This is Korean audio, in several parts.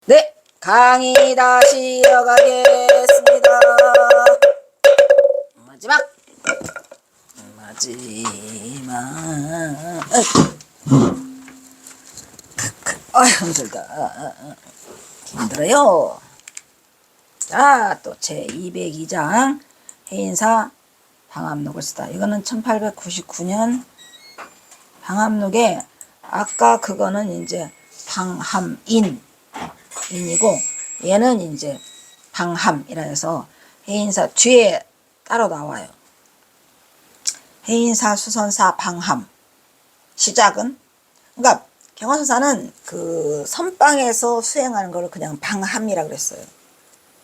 네, 강의 다시 이어가겠습니다. 마지막. 힘들다. 힘들어요. 자, 또 제 202장 해인사 방암록을 쓰다. 이거는 1899년 방암록에, 아까 그거는 이제 방함인 인이고, 얘는 이제 방함이라 해서 해인사 뒤에 따로 나와요. 해인사 수선사 방함. 시작은, 그러니까 경화선사는 그 선방에서 수행하는 걸 그냥 방함이라 그랬어요.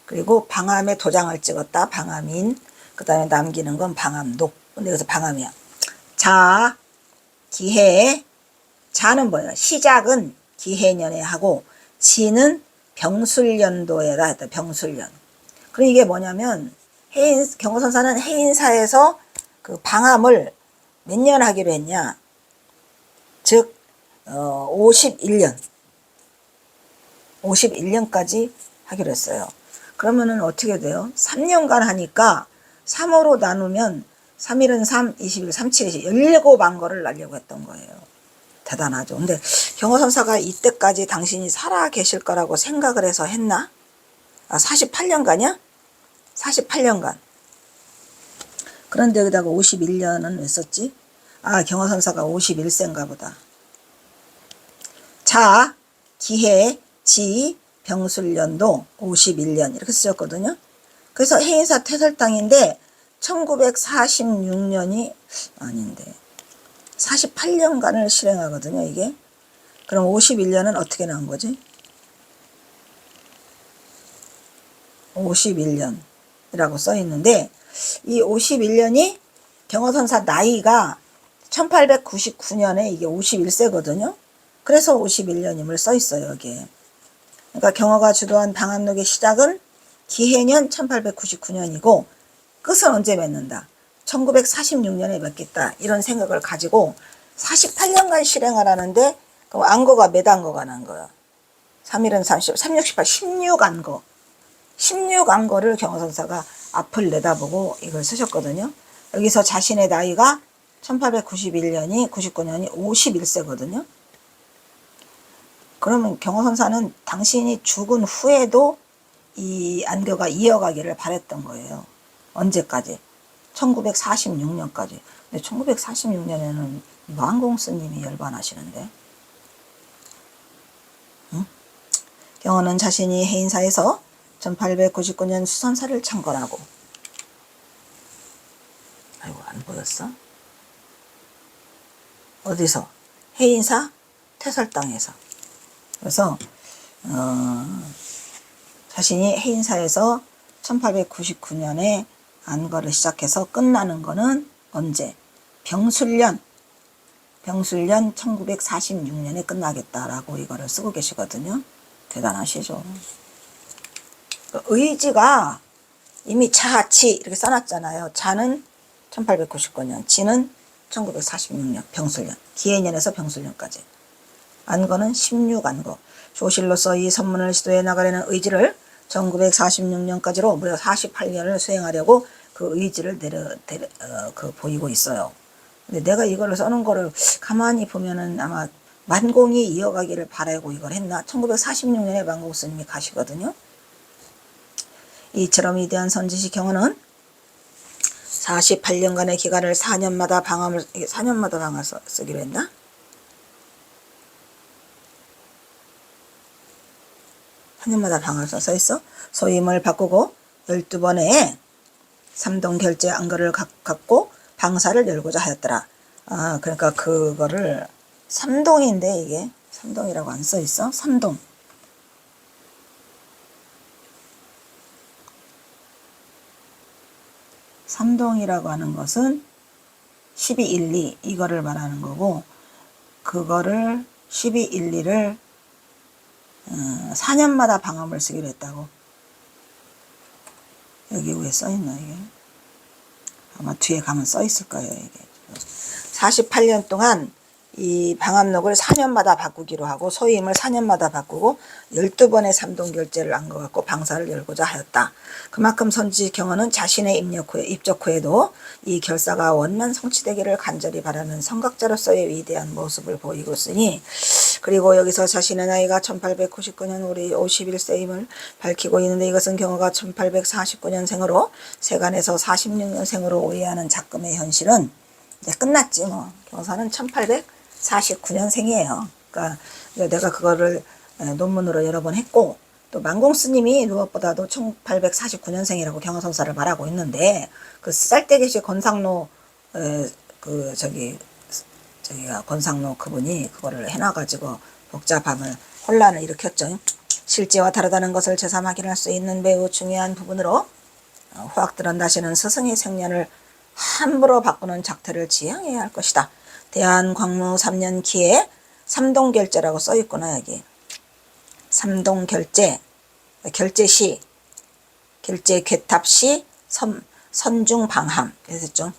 그리고 방함에 도장을 찍었다, 방함인. 그 다음에 남기는 건 방함록. 근데 여기서 방함이야. 자, 기해. 자는 뭐예요? 시작은 기해년에 하고, 지는 병술년도에다 했다. 병술년. 그럼 이게 뭐냐면, 경호선사는 해인사에서 그 방함을 몇 년 하기로 했냐? 즉 51년까지 하기로 했어요. 그러면은 어떻게 돼요? 3년간 하니까 3호로 나누면 3일은 3, 20일, 37이 17만 거를 날려고 했던 거예요. 대단하죠. 근데 경호선사가 이때까지 당신이 살아 계실 거라고 생각을 해서 했나? 48년간이야? 48년간. 그런데 여기다가 51년은 왜 썼지? 경호선사가 51세인가 보다. 자, 기해, 지, 병술년도 51년 이렇게 쓰였거든요. 그래서 해인사 퇴설당인데 1946년이 아닌데 48년간을 실행하거든요, 이게. 그럼 51년은 어떻게 나온 거지? 51년이라고 써 있는데, 이 51년이 경호선사 나이가 1899년에 이게 51세거든요. 그래서 51년임을 써 있어요, 여기에. 그러니까 경호가 주도한 방암록의 시작은 기해년 1899년이고, 끝은 언제 맺는다? 1946년에 맺겠다. 이런 생각을 가지고 48년간 실행하라는데, 그럼 안거가 몇 안거가 난 거야? 3일은 30, 3, 6, 18, 16안거. 16안거를 경호선사가 앞을 내다보고 이걸 쓰셨거든요. 여기서 자신의 나이가 1891년이 99년이 51세거든요. 그러면 경호선사는 당신이 죽은 후에도 이 안교가 이어가기를 바랬던 거예요. 언제까지? 1946년까지. 근데 1946년에는 만공 스님이 열반하시는데. 응? 경호는 자신이 해인사에서 1899년 수선사를 창건하고, 아이고, 안 보였어? 어디서? 해인사 퇴설당에서. 그래서 자신이 해인사에서 1899년에 안거를 시작해서 끝나는 거는 언제? 병술년 1946년에 끝나겠다라고 이거를 쓰고 계시거든요. 대단하시죠. 의지가 이미 자치 이렇게 써놨잖아요. 자는 1899년, 지는 1946년 병술년, 기해년에서 병술년까지. 안거는 16안거. 조실로서 이 선문을 시도해 나가려는 의지를 1946년까지로 무려 48년을 수행하려고 그 의지를 보이고 있어요. 근데 내가 이걸 써놓은 거를 가만히 보면은 아마 만공이 이어가기를 바라고 이걸 했나? 1946년에 만공 스님이 가시거든요. 이처럼 위대한 선지시 경호는 48년간의 기간을 4년마다 방을 쓰기로 했나? 년마다 방을 써 있어. 소임을 바꾸고 12번에 삼동결제 안거를 갖고 방사를 열고자 하였더라. 그러니까 그거를 삼동인데, 이게 삼동이라고 안 써 있어. 삼동. 삼동이라고 하는 것은 1212 이거를 말하는 거고, 그거를 1212를 4년마다 방음을 쓰기로 했다고. 여기 왜 써있나, 이게? 아마 뒤에 가면 써있을 거예요, 이게. 48년 동안 이 방암록을 4년마다 바꾸기로 하고 소임을 4년마다 바꾸고 12번의 삼동결제를 안 것 같고 방사를 열고자 하였다. 그만큼 선지 경호는 자신의 입적 후에도 이 결사가 원만 성취되기를 간절히 바라는 성각자로서의 위대한 모습을 보이고 있으니, 그리고 여기서 자신의 나이가 1899년 우리 51세임을 밝히고 있는데, 이것은 경호가 1849년생으로 세간에서 46년생으로 오해하는 작금의 현실은 이제 끝났지 뭐. 경사는 1849년생이에요. 그러니까 내가 그거를 논문으로 여러 번 했고, 또 만공스님이 무엇보다도 1849년생이라고 경허선사를 말하고 있는데, 그 쌀때개시 권상로 권상로 그분이 그거를 해놔가지고 복잡함을 혼란을 일으켰죠. 실제와 다르다는 것을 제3 확인할 수 있는 매우 중요한 부분으로 후학들은 다시는 스승의 생년을 함부로 바꾸는 작태를 지양해야 할 것이다. 대한광무 3년 기에 삼동결제라고 써있구나. 여기 삼동결제, 결제시, 결제괴탑시, 선중방함. 그래서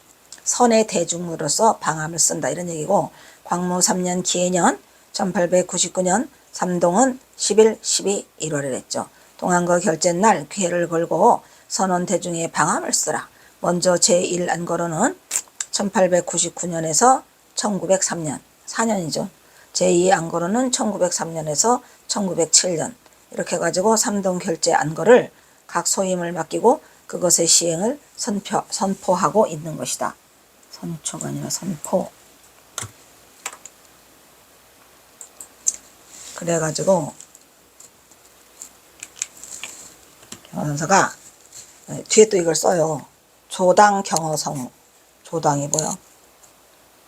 선의 대중으로서 방함을 쓴다 이런 얘기고, 광무 3년 기해년 1899년 삼동은 10일, 12, 1월을 했죠. 동안거 결제날 괴를 걸고 선원 대중의 방함을 쓰라. 먼저 제1안거로는 1899년에서 1903년, 4년이죠. 제2안거로는 1903년에서 1907년 이렇게 해가지고 삼동결제 안거를 각 소임을 맡기고 그것의 시행을 선포하고 있는 것이다. 선초가 아니라 선포. 그래가지고 경허선사가 뒤에 또 이걸 써요. 조당 경허성우. 조당이 뭐요?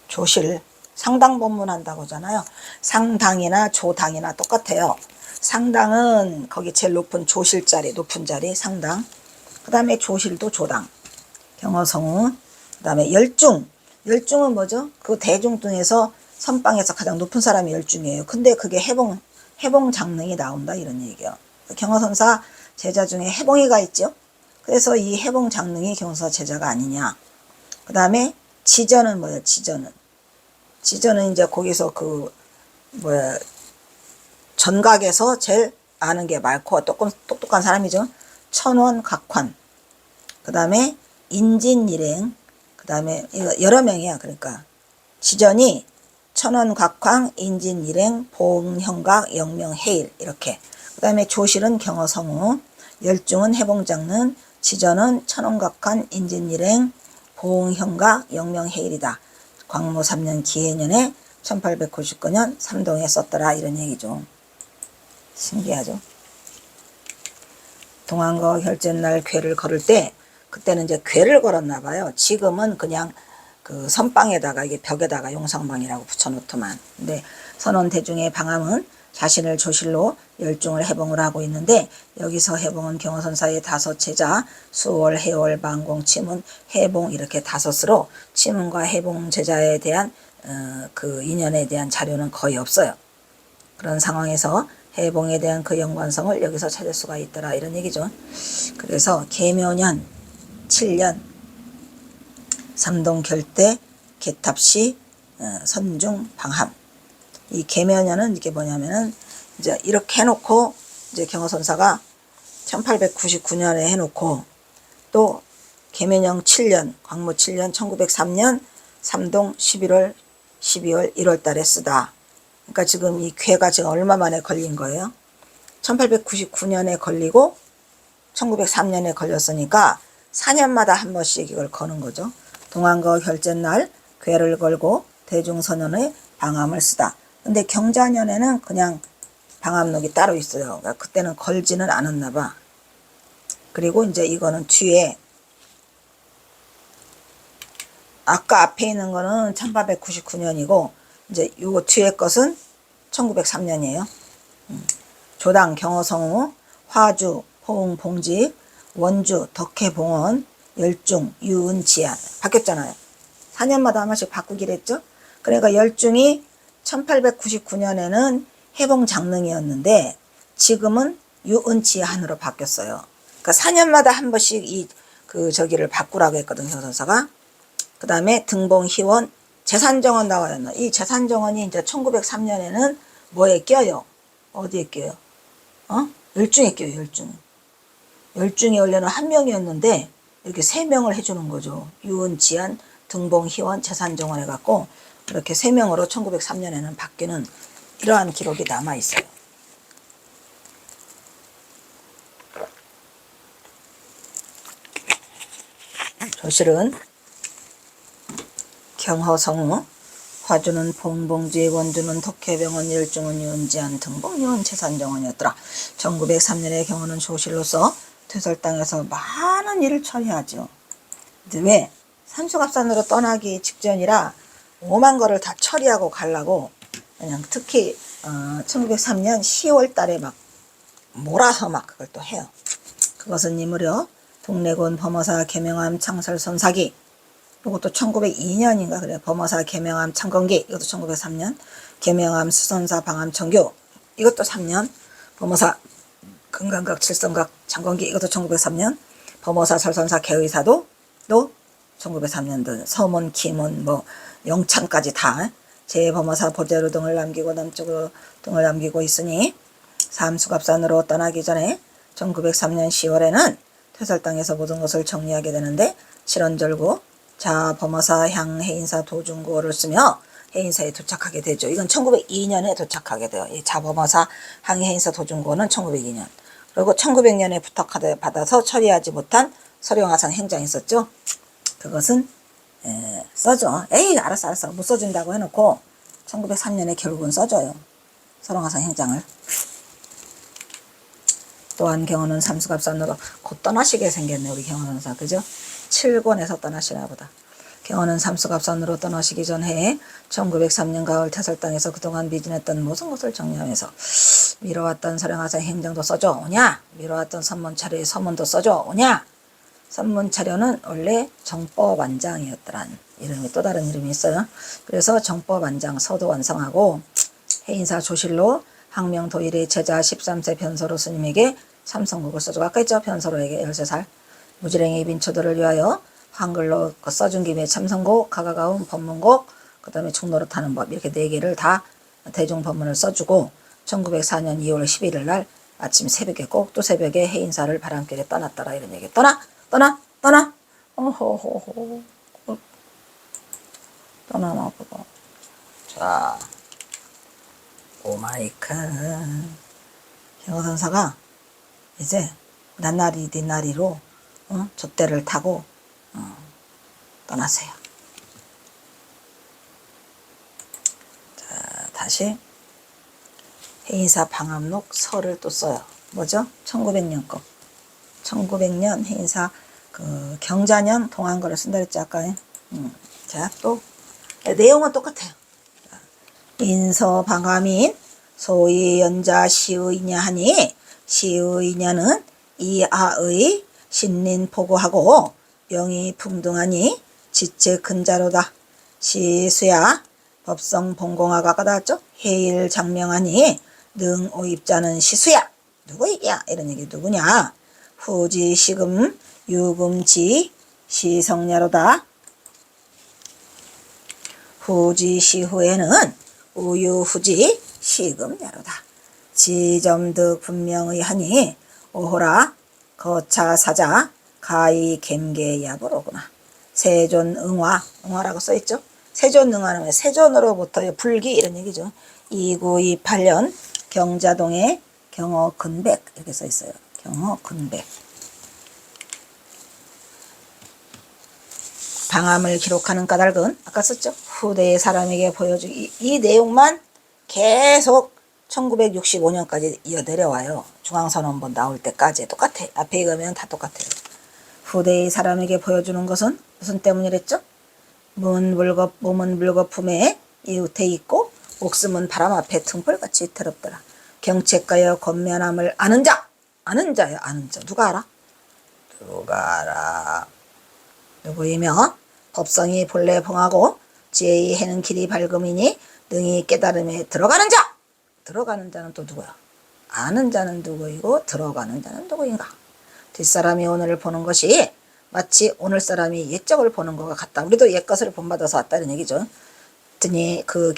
조실. 상당 법문한다고 하잖아요. 상당이나 조당이나 똑같아요. 상당은 거기 제일 높은 조실자리, 높은 자리 상당. 그 다음에 조실도 조당. 경허성우. 그 다음에 열중. 열중은 뭐죠? 그 대중 중에서 선방에서 가장 높은 사람이 열중이에요. 근데 그게 해봉 장능이 나온다 이런 얘기예요. 경허선사 제자 중에 해봉이가 있죠. 그래서 이 해봉 장능이 경허선사 제자가 아니냐. 그 다음에 지전은 뭐예요? 지전은 이제 거기서 전각에서 제일 아는 게 많고 똑똑한 사람이죠. 천원각환. 그 다음에 인진일행. 그 다음에 여러 명이야. 그러니까 지전이 천원각황, 인진일행, 보응형각, 영명해일 이렇게. 그 다음에 조실은 경허성우, 열중은 해봉장는, 지전은 천원각환, 인진일행, 보응형각, 영명해일이다. 광무 3년 기해년에 1899년 삼동에 썼더라 이런 얘기죠. 신기하죠. 동안거 결제날 괴를 걸을 때 그때는 이제 괴를 걸었나 봐요. 지금은 그냥 그 선방에다가 이게 벽에다가 용상방이라고 붙여놓더만. 근데 선원 대중의 방함은 자신을 조실로 열중을 해봉을 하고 있는데, 여기서 해봉은 경허선사의 5 제자 수월, 해월, 만공, 치문, 해봉 이렇게 5으로 치문과 해봉 제자에 대한 그 인연에 대한 자료는 거의 없어요. 그런 상황에서 해봉에 대한 그 연관성을 여기서 찾을 수가 있더라 이런 얘기죠. 그래서 계묘년 7년 삼동결대 개탑시 선중 방함. 이 계묘년은 이게 뭐냐면은 이제 이렇게 해놓고 이제 경허선사가 1899년에 해놓고 또 계묘년 7년 광무 7년 1903년 삼동 11월 12월 1월 달에 쓰다. 그러니까 지금 이 괴가 지금 얼마 만에 걸린 거예요? 1899년에 걸리고 1903년에 걸렸으니까 4년마다 한 번씩 이걸 거는 거죠. 동안거 결제날 괴를 걸고 대중선언의 방함을 쓰다. 근데 경자년에는 그냥 방함록이 따로 있어요. 그러니까 그때는 걸지는 않았나 봐. 그리고 이제 이거는 뒤에 아까 앞에 있는 거는 1899년이고 이제 요거 뒤에 것은 1903년이에요. 조당 경허성우, 화주, 포응 봉직, 원주, 덕혜봉원, 열중, 유은, 지안 바뀌었잖아요. 4년마다 한 번씩 바꾸기로 했죠. 그러니까 열중이 1899년에는 해봉 장능이었는데 지금은 유은, 지안으로 바뀌었어요. 그러니까 4년마다 한 번씩 저기를 바꾸라고 했거든요, 경허선사가. 그 다음에 등봉, 희원, 재산정원 나와요. 이 재산정원이 이제 1903년에는 뭐에 껴요? 어디에 껴요? 열중에 껴요. 열중. 열중이 원래는 한 명이었는데 이렇게 세 명을 해주는 거죠. 유은, 지안, 등봉, 희원, 재산정원 해갖고 이렇게 세 명으로 1903년에는 바뀌는 이러한 기록이 남아 있어요. 조실은 경허성우, 화주는 봉봉지, 원주는 덕혜병원, 열중은 유은지안, 등봉유은, 재산정원이었더라. 1903년에 경호는 조실로서 퇴설당에서 많은 일을 처리하죠. 왜? 산수갑산으로 떠나기 직전이라 오만 거를 다 처리하고 가려고 그냥 특히 1903년 10월 달에 막 몰아서 막 그걸 또 해요. 그것은 이무려 동래곤 범어사 계명암 창설선사기, 이것도 1902년인가 그래. 범어사 계명암 창건기, 이것도 1903년. 계명암 수선사 방암 청교, 이것도 3년. 범어사 금강각 칠성각 창건기, 이것도 1903년. 범어사 설선사 개의사도 또 1903년도. 서문, 기문, 뭐 영창까지 다 제범어사 보제로 등을 남기고 남쪽으로 등을 남기고 있으니 삼수갑산으로 떠나기 전에 1903년 10월에는 퇴설당에서 모든 것을 정리하게 되는데, 실언절구 자 범어사 향 해인사 도중고를 쓰며 해인사에 도착하게 되죠. 이건 1902년에 도착하게 돼요. 이 자범어사 향 해인사 도중고는 1902년. 그리고 1900년에 부탁받아서 처리하지 못한 서령화상 행장이 있었죠. 그것은 써줘. 에이 알았어 못 써준다고 해놓고 1903년에 결국은 써줘요. 서령화상 행장을. 또한 경호는 삼수갑산으로 곧 떠나시게 생겼네. 우리 경호원사 그죠? 7권에서 떠나시나 보다. 경호는 삼수갑산으로 떠나시기 전에 1903년 가을 퇴설당에서 그동안 미진했던 모든 것을 정리하면서 미뤄왔던 서령화상 행정도 써줘 오냐, 미뤄왔던 선문차례의 서문도 써줘 오냐. 선문차례는 원래 정법완장이었더란 이름이, 또 다른 이름이 있어요. 그래서 정법완장 서도 완성하고 해인사 조실로 항명도일의 제자 13세 변서로 스님에게 삼성국을 써주고, 아까 했죠. 변서로에게 13살 무지랭이 빈초들을 위하여 한글로 써준 김에 참성곡, 가가가움, 법문곡, 그 다음에 중노릇 하는 법, 이렇게 4개를 다 대중법문을 써주고 1904년 2월 11일 날 아침 새벽에, 꼭 또 새벽에 해인사를 바람결에 떠났더라. 이런 얘기. 떠나 어허허허 떠나나 보다. 자, 오마이크 경호선사가 이제 나날이 니날이로 젖대를 타고 떠나세요. 자, 다시 해인사 방암록 서를 또 써요. 뭐죠? 1900년 거. 1900년 해인사 그 경자년 동안거를 쓴다 그랬지 아까. 자, 또 내용은 똑같아요. 인서 방암인 소위 연자 시의냐 하니, 시의냐는 이아의 신린 포고하고 영이 풍등하니 지체 근자로다. 시수야 법성 봉공화가 까다왔죠. 해일 장명하니 능 오입자는 시수야. 누구야? 이런 얘기. 누구냐? 후지 시금 유금지 시성야로다. 후지 시후에는 우유후지 시금야로다. 지점득 분명의 하니 오호라 거차사자 가히 갬계야보로구나. 세존응화, 응화라고 써있죠. 세존응화는 세존으로부터의 불기 이런 얘기죠. 2928년 경자동에 경허근백 이렇게 써있어요. 경허근백. 방암을 기록하는 까닭은 아까 썼죠. 후대의 사람에게 보여주기. 이 내용만 계속 1965년까지 이어내려와요. 중앙선언본 나올 때까지 똑같아. 앞에 읽으면 다 똑같아요. 후대의 사람에게 보여주는 것은 무슨 때문이랬죠? 몸은 물거품에 이웃해 있고 목숨은 바람 앞에 등불같이 더럽더라. 경책가여 권면함을 아는 자. 아는 자요. 아는 자. 누가 알아? 누가 알아? 누구이며 법성이 본래 봉하고 지혜의 해는 길이 밝음이니 능히 깨달음에 들어가는 자. 들어가는 자는 또 누구야? 아는 자는 누구이고 들어가는 자는 누구인가? 뒷사람이 오늘을 보는 것이 마치 오늘 사람이 옛적을 보는 것과 같다. 우리도 옛것을 본받아서 왔다는 얘기죠. 했더니 그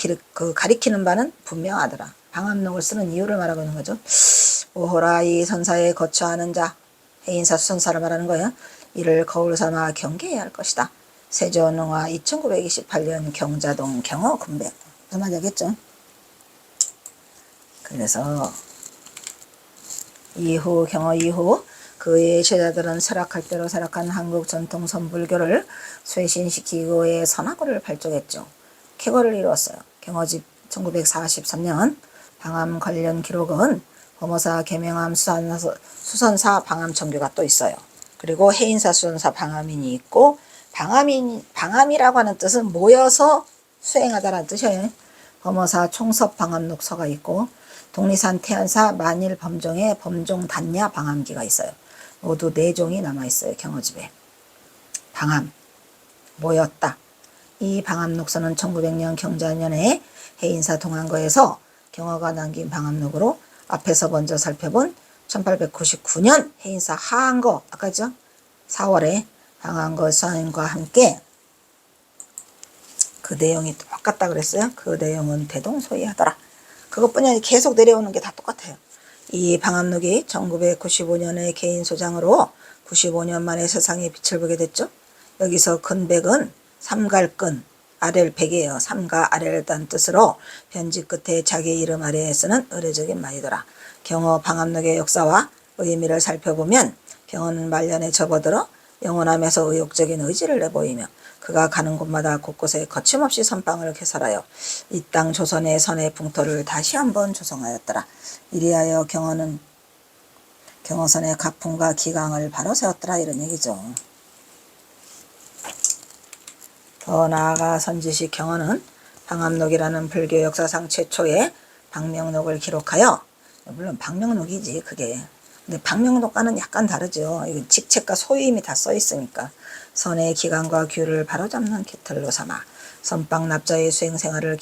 가리키는 바는 분명하더라. 방암록을 쓰는 이유를 말하고 있는 거죠. 오호라 이 선사에 거처하는 자, 해인사 수선사를 말하는 거예요. 이를 거울 삼아 경계해야 할 것이다. 세조농화 2928년 경자동 경어 군백. 무슨 말이 알겠죠? 그래서 이후 경어 이후 그의 제자들은 설악할 대로 설악한 한국 전통 선불교를 쇄신시키고의 선화고를 발족했죠. 쾌거를 이루었어요. 경어집 1943년 방암 관련 기록은 범어사 계명암 수선사 방암 정규가 또 있어요. 그리고 해인사 수선사 방암인이 있고 방암이라고 하는 뜻은 모여서 수행하다라는 뜻이에요. 범어사 총섭 방암록서가 있고 독리산 태안사 만일 범종의 범종 단야 방암기가 있어요. 모두 4종이 남아있어요. 경어집에. 방암 모였다. 이 방암록서는 1900년 경자년에 해인사 동안거에서 경어가 남긴 방암록으로 앞에서 먼저 살펴본 1899년 해인사 하한거 아까죠? 4월에 방암거 선임과 함께 그 내용이 똑같다 그랬어요. 그 내용은 대동소이하더라. 그것뿐이 아니라 계속 내려오는 게 다 똑같아요. 이 방암록이 1995년에 개인 소장으로 95년 만에 세상에 빛을 보게 됐죠. 여기서 근백은 삼갈근 아렐백이에요. 삼가 아렐단 뜻으로 편지 끝에 자기 이름 아래에 쓰는 의례적인 말이더라. 경어 방암록의 역사와 의미를 살펴보면 경어는 말년에 접어들어 영원함에서 의욕적인 의지를 내보이며 그가 가는 곳마다 곳곳에 거침없이 선방을 개설하여 이 땅 조선의 선의 풍토를 다시 한번 조성하였더라. 이리하여 경어선의 가풍과 기강을 바로 세웠더라 이런 얘기죠. 더 나아가 선지식 경어는 방암록이라는 불교 역사상 최초의 방명록을 기록하여 물론 방명록이지 그게 근데 방명록과는 약간 다르죠. 이건 직책과 소유임이 다 써 있으니까 선의 기강과 규를 바로잡는 깃털로 삼아 선방 납자의 수행생활을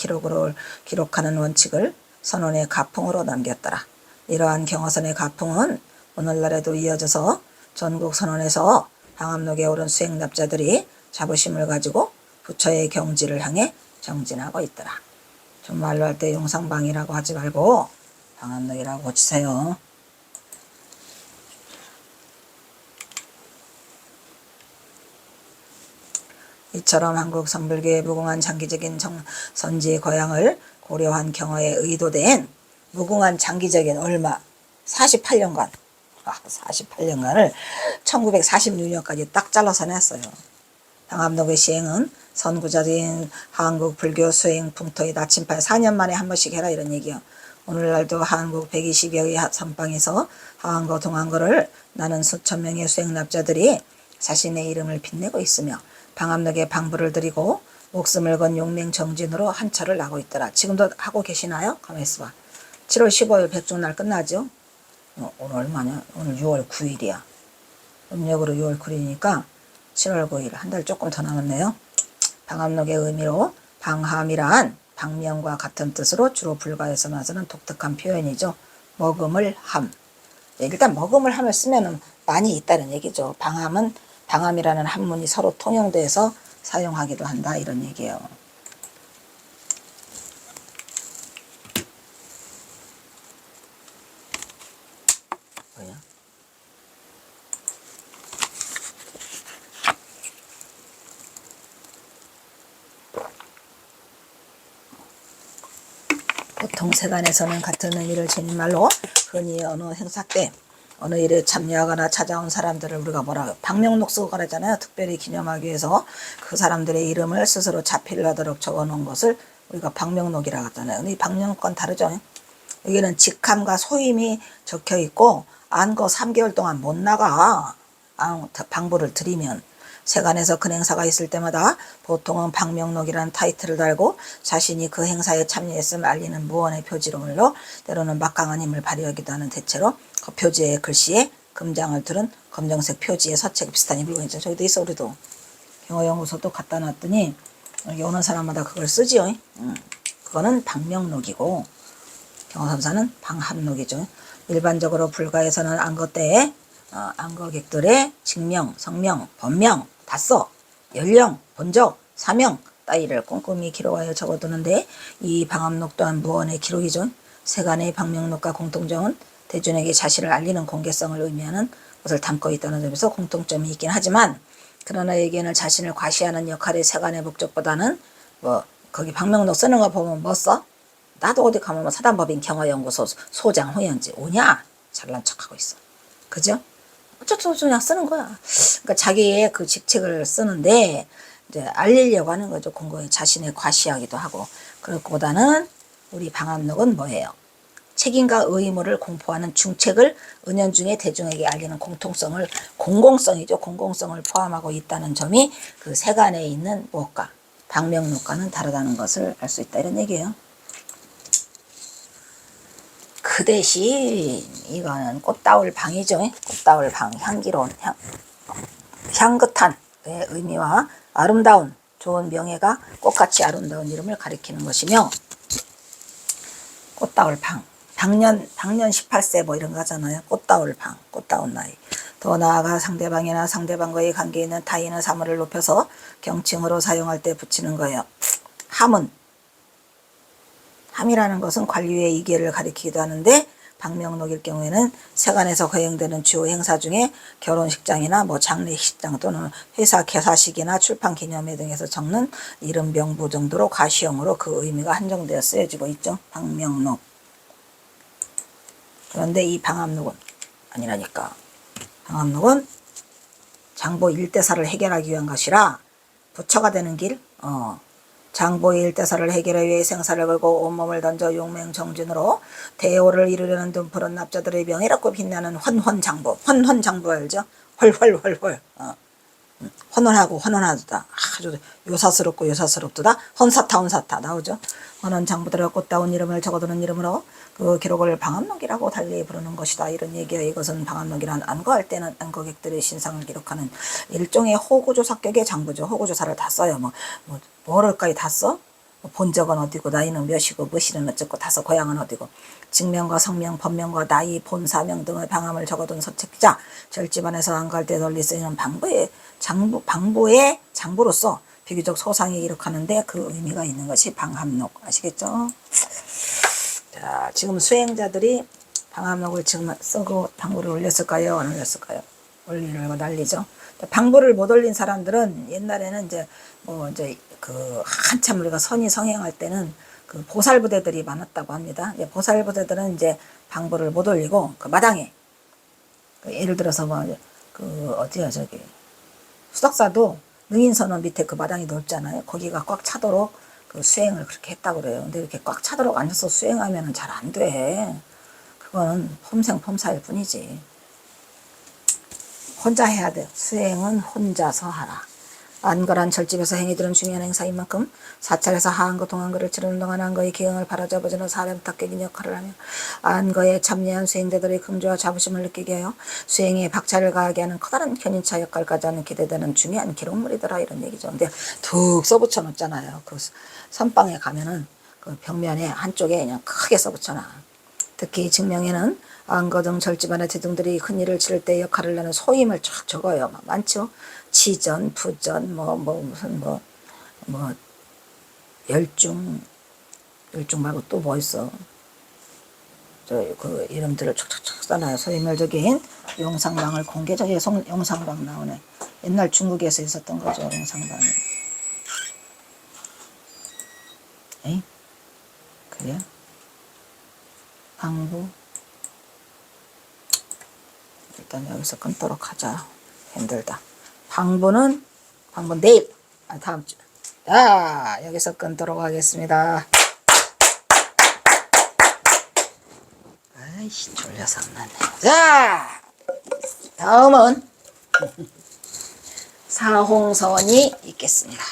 기록하는 원칙을 선원의 가풍으로 남겼더라. 이러한 경어선의 가풍은 오늘날에도 이어져서 전국 선원에서 방암록에 오른 수행납자들이 자부심을 가지고 부처의 경지를 향해 정진하고 있더라. 좀 말로 할 때 용상방이라고 하지 말고 방암록이라고 고치세요. 이처럼 한국 선불교의 무궁한 장기적인 선지의 거양을 고려한 경어에 의도된 무궁한 장기적인 얼마 48년간 48년간을 1946년까지 딱 잘라서 냈어요. 방암록의 시행은 선구자인 한국 불교 수행 풍토의 나침반 4년 만에 한 번씩 해라 이런 얘기요. 오늘날도 한국 120여의 선방에서 하한거 동한거를 나는 수천 명의 수행납자들이 자신의 이름을 빛내고 있으며 방암록에 방부를 드리고 목숨을 건 용맹정진으로 한철을 나고 있더라. 지금도 하고 계시나요? 가만히 있어봐. 7월 15일 백중날 끝나죠? 오늘 얼마냐? 오늘 6월 9일이야. 음력으로 6월 9일이니까 7월 9일 한 달 조금 더 남았네요. 방암록의 의미로 방함이란 방명과 같은 뜻으로 주로 불가에서 나서는 독특한 표현이죠. 머금을 함. 일단 머금을 함을 쓰면 많이 있다는 얘기죠. 방함이라는 한문이 서로 통용돼서 사용하기도 한다 이런 얘기예요. 뭐야? 보통 세간에서는 같은 의미를 지닌 말로 흔히 어느 행사 때 어느 일에 참여하거나 찾아온 사람들을 우리가 뭐라고 방명록 쓰고 그러잖아요. 특별히 기념하기 위해서 그 사람들의 이름을 스스로 자필하도록 적어놓은 것을 우리가 방명록이라고 하잖아요. 근데 이 방명록과는 다르죠. 여기는 직함과 소임이 적혀있고 안거 3개월 동안 못 나가. 방부를 드리면 세간에서 그 행사가 있을 때마다 보통은 방명록이라는 타이틀을 달고 자신이 그 행사에 참여했음을 알리는 무언의 표지로 물러 때로는 막강한 힘을 발휘하기도 하는 대체로 그 표지의 글씨에 금장을 두른 검정색 표지의 서책 비슷한 물건 있죠. 저기도 있어. 우리도 경어연구소도 갖다 놨더니 여기 오는 사람마다 그걸 쓰지요. 그거는 방명록이고 경어선사는 방함록이죠. 일반적으로 불가에서는 안거 때에 안거객들의 직명, 성명, 본명 다 써. 연령, 본적, 사명 따위를 꼼꼼히 기록하여 적어두는데 이 방암록 또한 무언의 기록이죠. 세간의 방명록과 공통점은 대중에게 자신을 알리는 공개성을 의미하는 것을 담고 있다는 점에서 공통점이 있긴 하지만 그러나 여기에는 자신을 과시하는 역할의 세간의 목적보다는 뭐 거기 방명록 쓰는 거 보면 뭐 써? 나도 어디 가면 뭐 사단법인 경화연구소 소장 호연지 오냐? 잘난 척하고 있어. 그죠? 어쩌고 그냥 쓰는 거야. 그러니까 자기의 그 직책을 쓰는데 이제 알리려고 하는 거죠. 공공에 자신의 과시하기도 하고. 그것보다는 우리 방암록은 뭐예요? 책임과 의무를 공포하는 중책을 은연중에 대중에게 알리는 공통성을 공공성이죠. 공공성을 포함하고 있다는 점이 그 세간에 있는 무엇과 방명록과는 다르다는 것을 알 수 있다 이런 얘기예요. 그 대신 이거는 꽃다울 방이죠. 꽃다울 방, 향기로운 향긋한 의미와 아름다운 좋은 명예가 꽃같이 아름다운 이름을 가리키는 것이며 꽃다울 방, 방년 18세 뭐 이런 거 하잖아요. 꽃다울 방, 꽃다운 나이. 더 나아가 상대방이나 상대방과의 관계에 있는 타인의 사물을 높여서 경칭으로 사용할 때 붙이는 거예요. 함이라는 것은 관리의 이계를 가리키기도 하는데 방명록일 경우에는 세간에서 거행되는 주요 행사 중에 결혼식장이나 뭐 장례식장 또는 회사 개사식이나 출판 기념회 등에서 적는 이름 명부 정도로 가시형으로 그 의미가 한정되어 쓰여지고 있죠. 방명록. 그런데 이 방암록은 아니라니까. 방암록은 장보 일대사를 해결하기 위한 것이라 부처가 되는 길, 장보의 일대사를 해결하기 위해 생사를 걸고 온몸을 던져 용맹정진으로 대오를 이루려는 dum푸른 납자들의 명예롭고 빛나는 헌헌장보. 헌헌장보 알죠? 헐헐헐헐. 헌헌하고 헌헌하다. 아주 요사스럽고 요사스럽도다. 헌사타 나오죠. 헌헌장보들의 꽃다운 이름을 적어두는 이름으로 그 기록을 방암록이라고 달리 부르는 것이다. 이런 얘기야. 이것은 방암록이란 안거할 때는 안거객들의 신상을 기록하는 일종의 호구조사격의 장부죠. 호구조사를 다 써요. 뭐를까지 다 써? 본 적은 어디고 나이는 몇이고 무엇이는 어쩌고 다 써. 고향은 어디고 직명과 성명, 법명과 나이, 본사명 등의 방암을 적어둔 서책자 절집안에서 안거할 때 널리 쓰이는 방부의 장부로서 비교적 소상히 기록하는데 그 의미가 있는 것이 방암록. 아시겠죠? 자, 지금 수행자들이 방암록을 지금 쓰고 방부를 올렸을까요? 안 올렸을까요? 올리려고 난리죠. 방부를 못 올린 사람들은 옛날에는 이제 그 한참 우리가 선의 성행할 때는 그 보살부대들이 많았다고 합니다. 보살부대들은 이제 방부를 못 올리고 그 마당에 예를 들어서 어디야 수덕사도 능인선원 밑에 그 마당이 넓잖아요. 거기가 꽉 차도록 그 수행을 그렇게 했다고 그래요. 근데 이렇게 꽉 차도록 앉아서 수행하면은 잘 안 돼. 그거는 폼생폼사일 뿐이지. 혼자 해야 돼. 수행은 혼자서 하라. 안거란 절집에서 행해드는 중요한 행사인 만큼 사찰에서 하안거 동안거를 치르는 동안 안거의 기행을 바라잡아주는 사람탁객인 역할을 하며 안거에 참여한 수행자들의 긍조와 자부심을 느끼게 하여 수행에 박차를 가하게 하는 커다란 견인차 역할까지 하는 기대되는 중요한 기록물이더라 이런 얘기죠. 근데 툭 써붙여 놓잖아요. 그 선방에 가면은 그 벽면에 한쪽에 그냥 크게 써붙여놔. 특히 증명에는 안거 등 절집안의 대중들이 큰 일을 치를 때 역할을 하는 소임을 쫙 적어요. 많죠. 치전, 부전, 열중 말고 또 뭐 있어? 그 이름들을 촉촉촉 써놔요. 소임을 적인 용상방을 공개적인 용상방 나오네. 옛날 중국에서 있었던 거죠. 용상방이. 에이? 그래요? 방부. 일단 여기서 끊도록 하자. 힘들다. 방부 내일. 다음 주. 자, 여기서 끊도록 하겠습니다. 아이씨, 졸려서 안 나네. 자, 다음은 사홍선이 있겠습니다.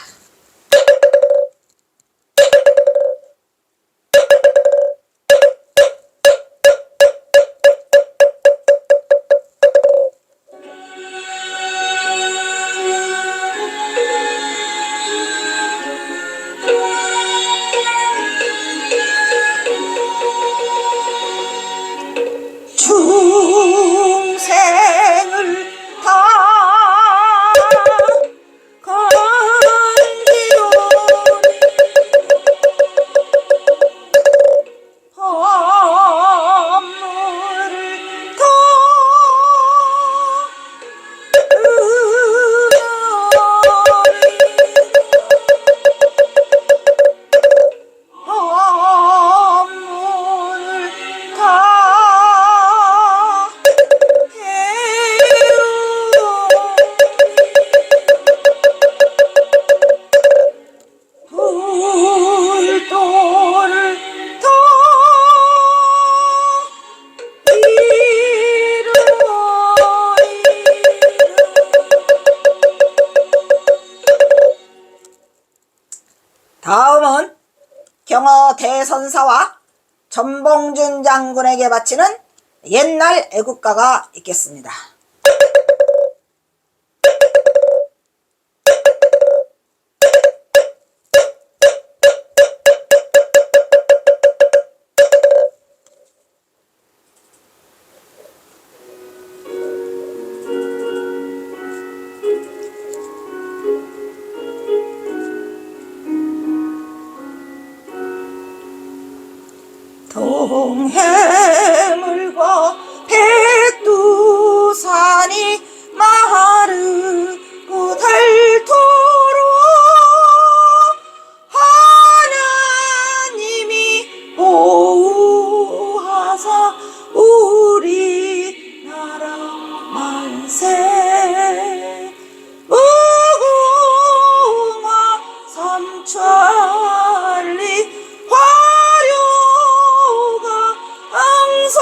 중생을 다 병어 대선사와 전봉준 장군에게 바치는 옛날 애국가가 있겠습니다. 동해물과 백두산이 마르고 닳도록 하느님이 보호하사 우리나라 만세. 무궁화 삼천리 화려가 항상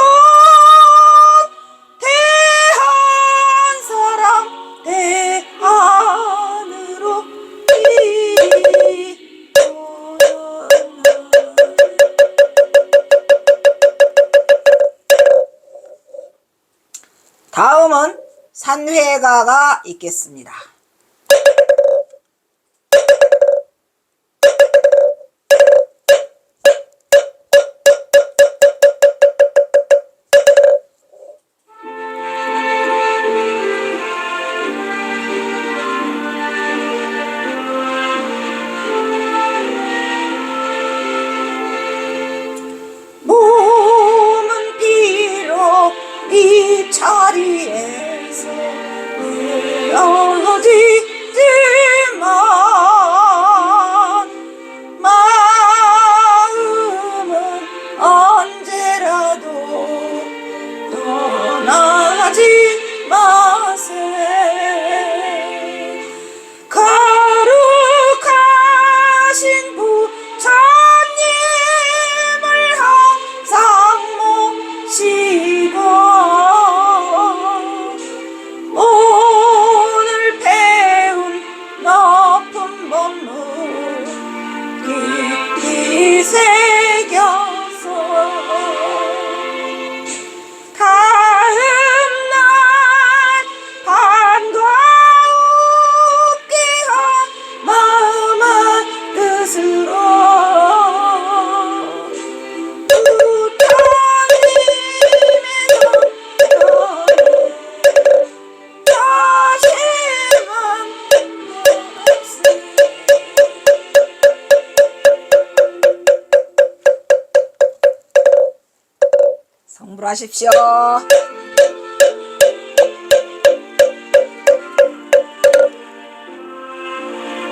대한사람 대한으로 일어나. 다음은 산회가가 있겠습니다. 몸은 비록 이 자리에서 헤어지지만 마음은 언제라도 떠나지 마세. 거룩하신 부처님을 항상 모시고 오늘 배운 높은 법문 깊이 새겨서 다음날 반가우게 한 마음의 뜻으로 성불하십시오.